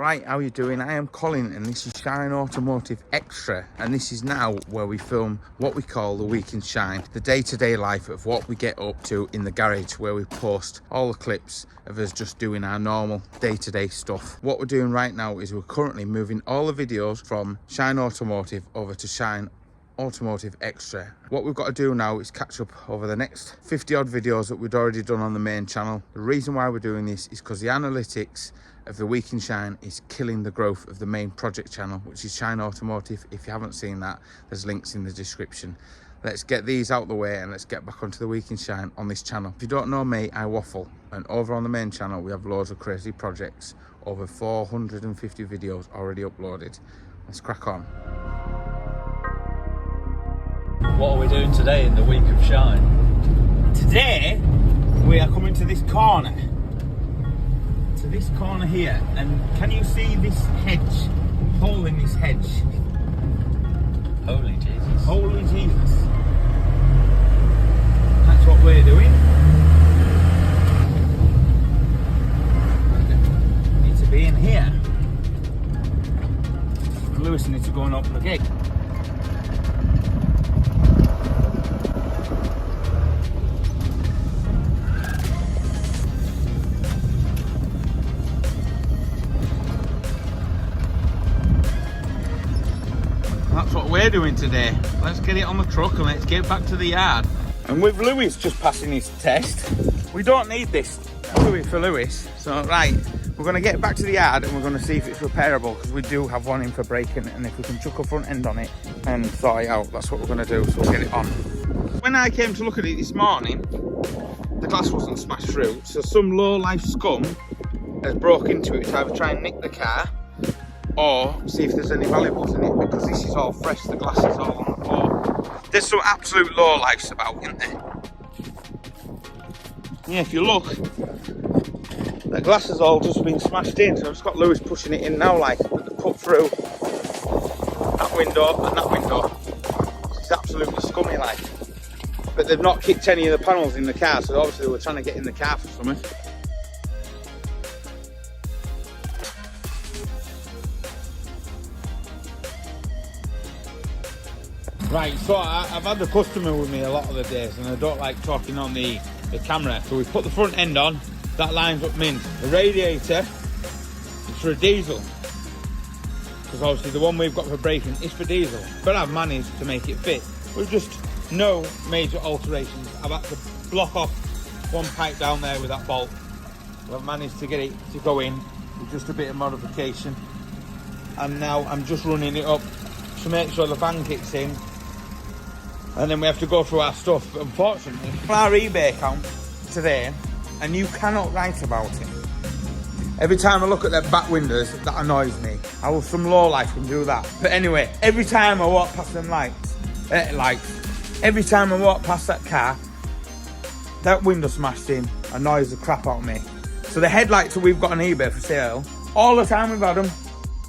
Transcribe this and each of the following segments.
Alright, how you doing? I am Colin and this is Shineautomotive Extra, and this is now where we film what we call the week in Shine, the day-to-day life of what we get up to in the garage, where we post all the clips of us just doing our normal day-to-day stuff. What we're doing right now is we're currently moving all the videos from Shineautomotive over to Shineautomotive Extra. What we've got to do now is catch up over the next 50 odd videos that we'd already done on the main channel. The reason why we're doing this is because the analytics of the week in Shine is killing the growth of the main project channel, which is Shineautomotive. If you haven't seen that, there's links in the description. Let's get these out the way and let's get back onto the week in Shine on this channel. If you don't know me, I waffle, and over on the main channel we have loads of crazy projects, over 450 videos already uploaded. Let's crack on. What are we doing today in the week of Shine? Today we are coming to this corner. To this corner here, and can you see this hedge? Hole in this hedge. Holy Jesus. Holy Jesus. That's what we're doing. Need to be in here. Lewis needs to go and open the gate. That's what we're doing today. Let's get it on the truck and let's get back to the yard. And with Lewis just passing his test, we don't need this, do we, for Lewis? So right, we're going to get back to the yard and we're going to see if it's repairable, because we do have one in for braking, and if we can chuck a front end on it and sort it out, that's what we're going to do. So we'll get it on. When I came to look at it this morning, the glass wasn't smashed through, so some low-life scum has broke into it to either try and nick the car or see if there's any valuables in it, because this is all fresh, the glass is all on the floor. There's some absolute low lifes about, isn't there? Yeah, if you look, the glass has all just been smashed in, so I've just got Lewis pushing it in now, like, cut through that window and that window. It's absolutely scummy, like. But they've not kicked any of the panels in the car, so obviously they were trying to get in the car for something. Right, so I've had the customer with me a lot of the days, and I don't like talking on the camera. So we put the front end on, that lines up mint. The radiator is for a diesel, because obviously the one we've got for braking is for diesel. But I've managed to make it fit. We've just no major alterations. I've had to block off one pipe down there with that bolt. So I've managed to get it to go in with just a bit of modification. And now I'm just running it up to make sure the fan kicks in. And then we have to go through our stuff, unfortunately. Our eBay account today, and you cannot write about it. Every time I look at their back windows, that annoys me. How some lowlife can do that. But anyway, every time I walk past them every time I walk past that car, that window smashed in annoys the crap out of me. So the headlights that we've got on eBay for sale, all the time we've had them,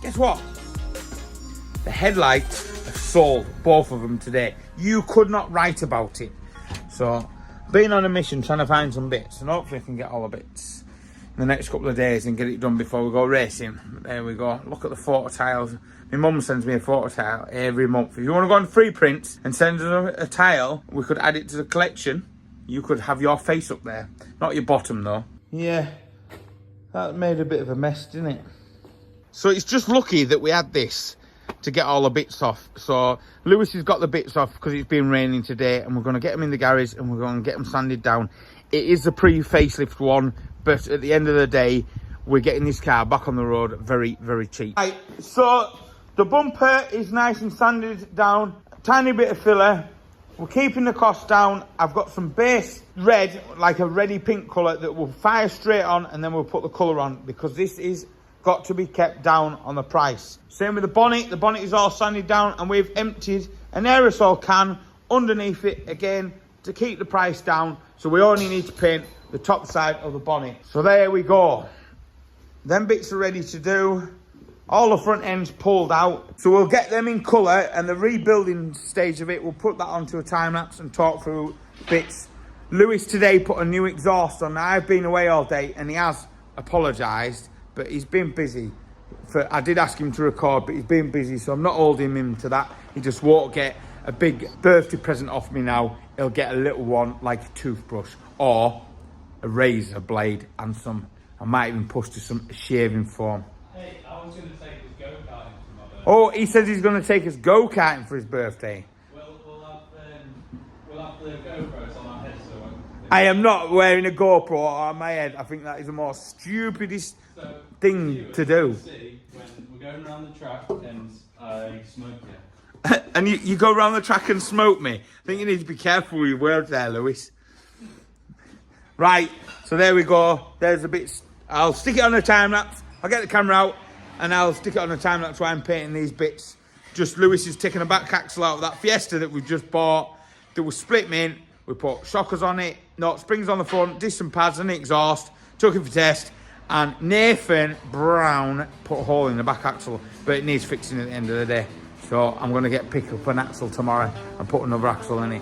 guess what? The headlights have sold, both of them today. You could not write about it. So, being on a mission trying to find some bits, and hopefully I can get all the bits in the next couple of days and get it done before we go racing. There we go. Look at the photo tiles. My mum sends me a photo tile every month. If you want to go on free prints and send us a tile, we could add it to the collection. You could have your face up there. Not your bottom though. Yeah, that made a bit of a mess, didn't it? So it's just lucky that we had this to get all the bits off. So Lewis has got the bits off because it's been raining today, and we're going to get them in the garage and we're going to get them sanded down. It is a pre-facelift one, but at the end of the day, we're getting this car back on the road very, very cheap. Right, so the bumper is nice and sanded down, tiny bit of filler. We're keeping the cost down. I've got some base red, like a reddy pink colour, that will fire straight on, and then we'll put the colour on, because this is got to be kept down on the price. Same with the bonnet is all sanded down, and we've emptied an aerosol can underneath it again to keep the price down, so we only need to paint the top side of the bonnet. So there we go. Them bits are ready to do. All the front ends pulled out, so we'll get them in colour, and the rebuilding stage of it, we'll put that onto a time lapse and talk through bits. Lewis today put a new exhaust on. I've been away all day and he has apologised, but he's been busy I did ask him to record, but he's been busy, so I'm not holding him to that. He just won't get a big birthday present off me now. He'll get a little one, like a toothbrush or a razor blade and some. I might even push to some shaving foam. Hey, I was going to take his go-karting for my birthday. Oh, he says he's going to take us go-karting for his birthday. We'll have the GoPros on our heads, so won't we? I am not wearing a GoPro on my head. I think that is the most stupidest thing to do. See when we're going around the track and I smoke you. And you go around the track and smoke me. I think you need to be careful with your words there, Lewis. Right, so there we go. There's a bit. I'll stick it on a time lapse. I'll get the camera out and I'll stick it on a time lapse while I'm painting these bits. Just Lewis is taking a back axle out of that Fiesta that we just bought. That was split mint. We put shockers on it, no springs on the front, did some pads and the exhaust, took it for test, and Nathan Brown put a hole in the back axle, but it needs fixing at the end of the day. So I'm going to pick up an axle tomorrow and put another axle in it,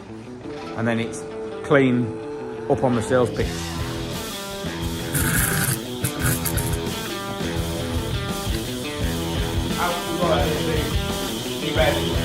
and then it's clean up on the sales pitch. You ready?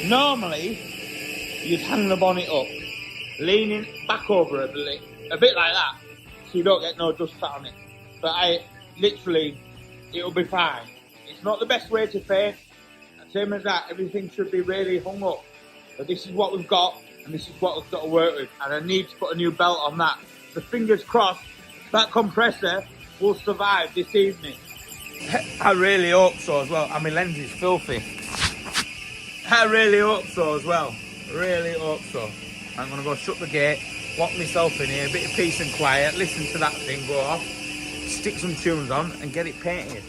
Normally, you'd hang the bonnet up, leaning back over a bit like that, so you don't get no dust sat on it. But it'll be fine. It's not the best way to paint. Same as that, everything should be really hung up. But this is what we've got, and this is what we've got to work with. And I need to put a new belt on that. So fingers crossed, that compressor will survive this evening. I really hope so as well. And my lens is filthy. I really hope so as well. Really hope so. I'm going to go shut the gate, lock myself in here, a bit of peace and quiet, listen to that thing go off, stick some tunes on and get it painted.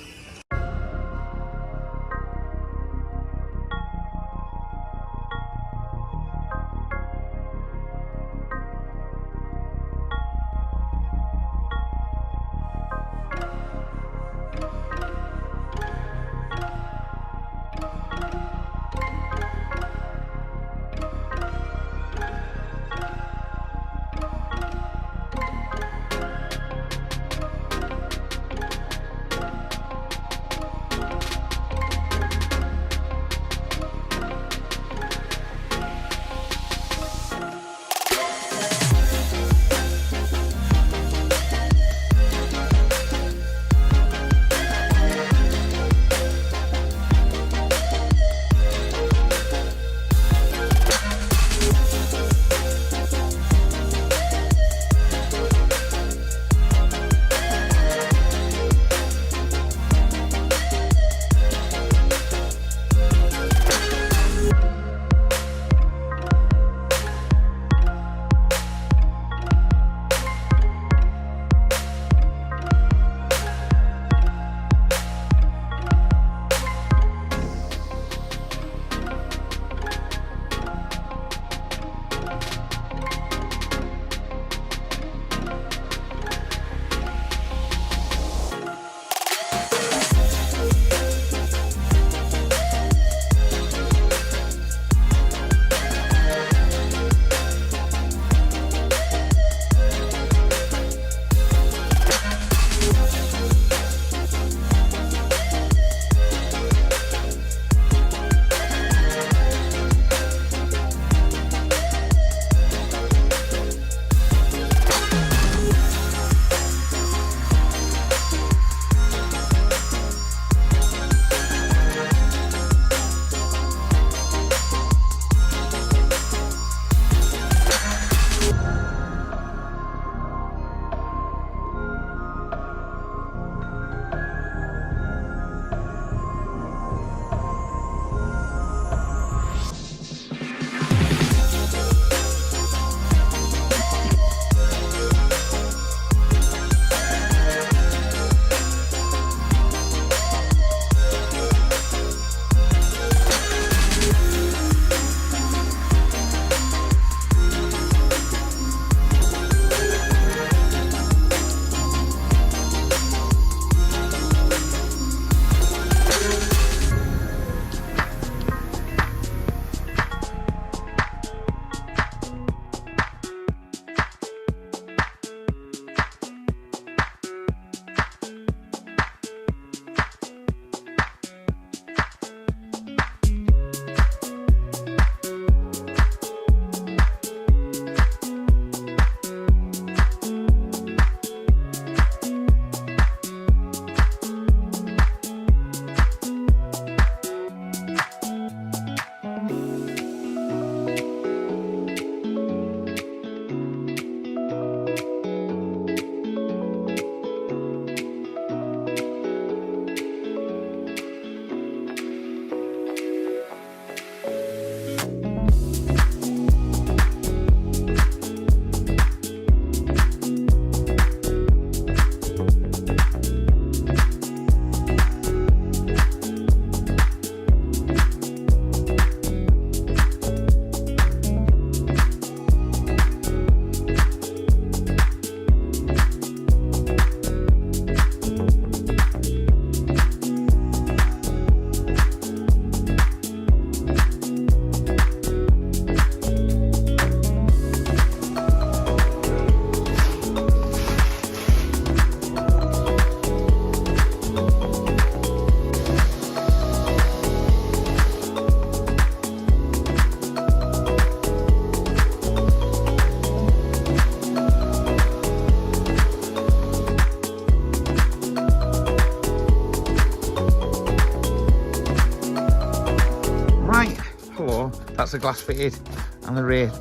That's the glass fitted, and the rear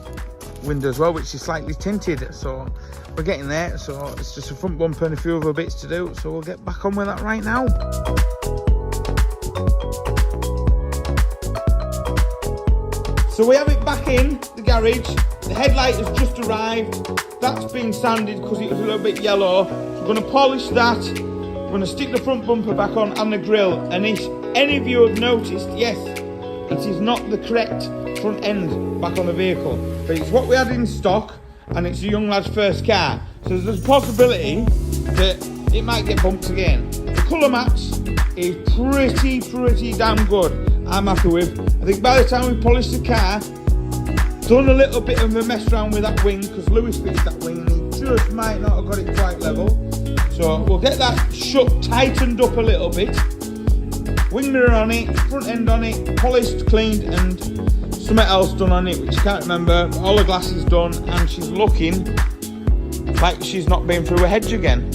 window as well, which is slightly tinted. So we're getting there. So it's just a front bumper and a few other bits to do. So we'll get back on with that right now. So we have it back in the garage. The headlight has just arrived. That's been sanded because it was a little bit yellow. So we're going to polish that. We're going to stick the front bumper back on and the grille. And if any of you have noticed, yes, it is not the correct front end back on the vehicle, but it's what we had in stock, and it's a young lad's first car. So there's a possibility that it might get bumped again. The colour match is pretty damn good. I'm happy with. I think by the time we polish the car, done a little bit of a mess around with that wing, because Lewis fixed that wing and he just might not have got it quite level. So we'll get that tightened up a little bit. Wing mirror on it, front end on it, polished, cleaned, and something else done on it, which I can't remember. All the glass is done, and she's looking like she's not been through a hedge again.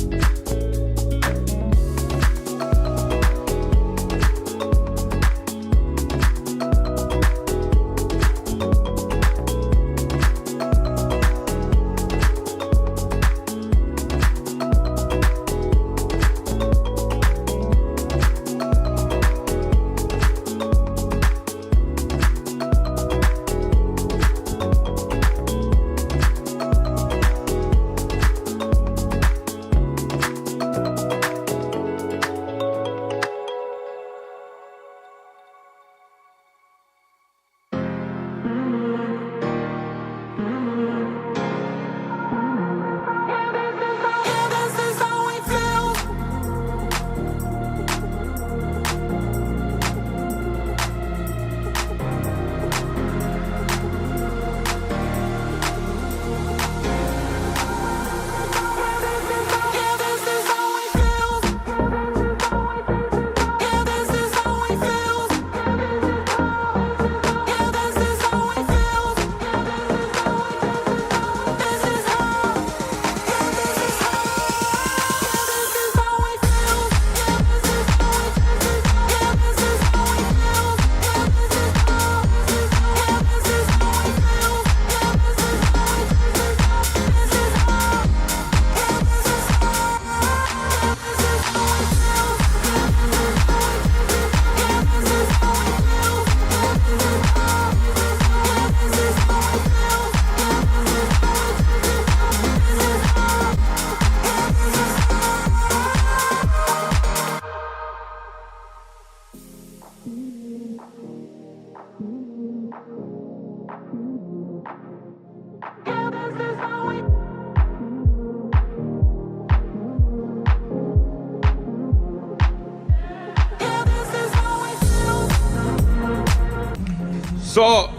So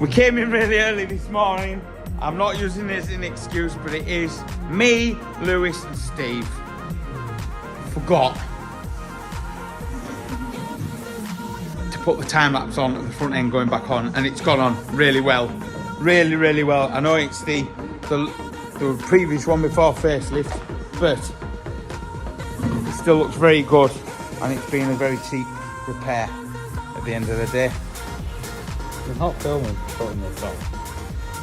we came in really early this morning. I'm not using it as an excuse, but it is me, Lewis and Steve. Forgot to put the time lapse on at the front end going back on, and it's gone on really well. Really well. I know it's the previous one before facelift, but it still looks very good, and it's been a very cheap repair at the end of the day. You're not filming putting this on.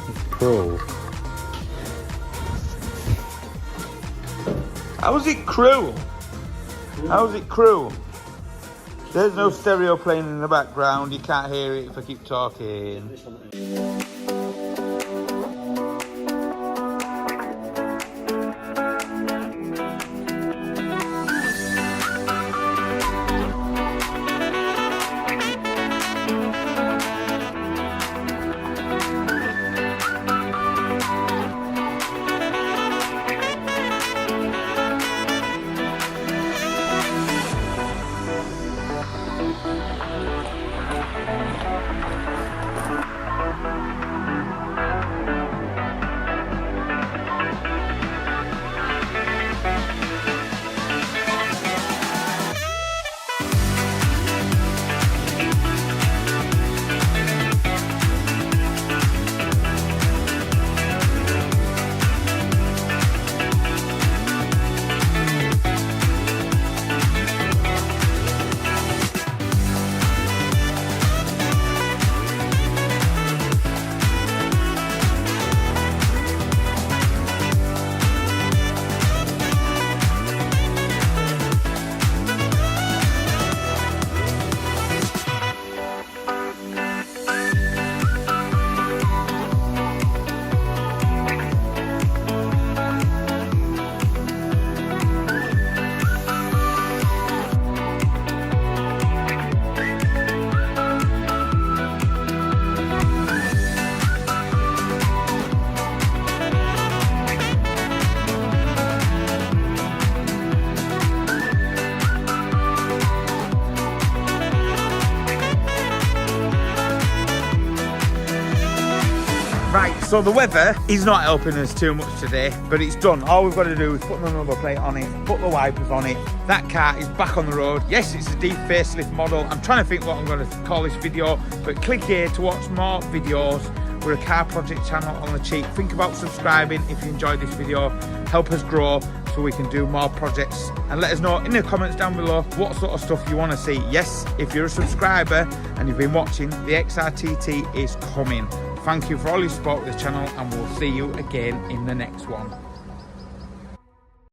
It's cruel. How is it cruel? How is it cruel? There's no stereo playing in the background. You can't hear it if I keep talking. So the weather is not helping us too much today, but it's done. All we've got to do is put the number plate on it, put the wipers on it. That car is back on the road. Yes, it's a deep facelift model. I'm trying to think what I'm going to call this video, but click here to watch more videos. We're a car project channel on the cheap. Think about subscribing if you enjoyed this video. Help us grow so we can do more projects, and let us know in the comments down below what sort of stuff you want to see. Yes, if you're a subscriber and you've been watching, the XRTT is coming. Thank you for all your support with the channel, and we'll see you again in the next one.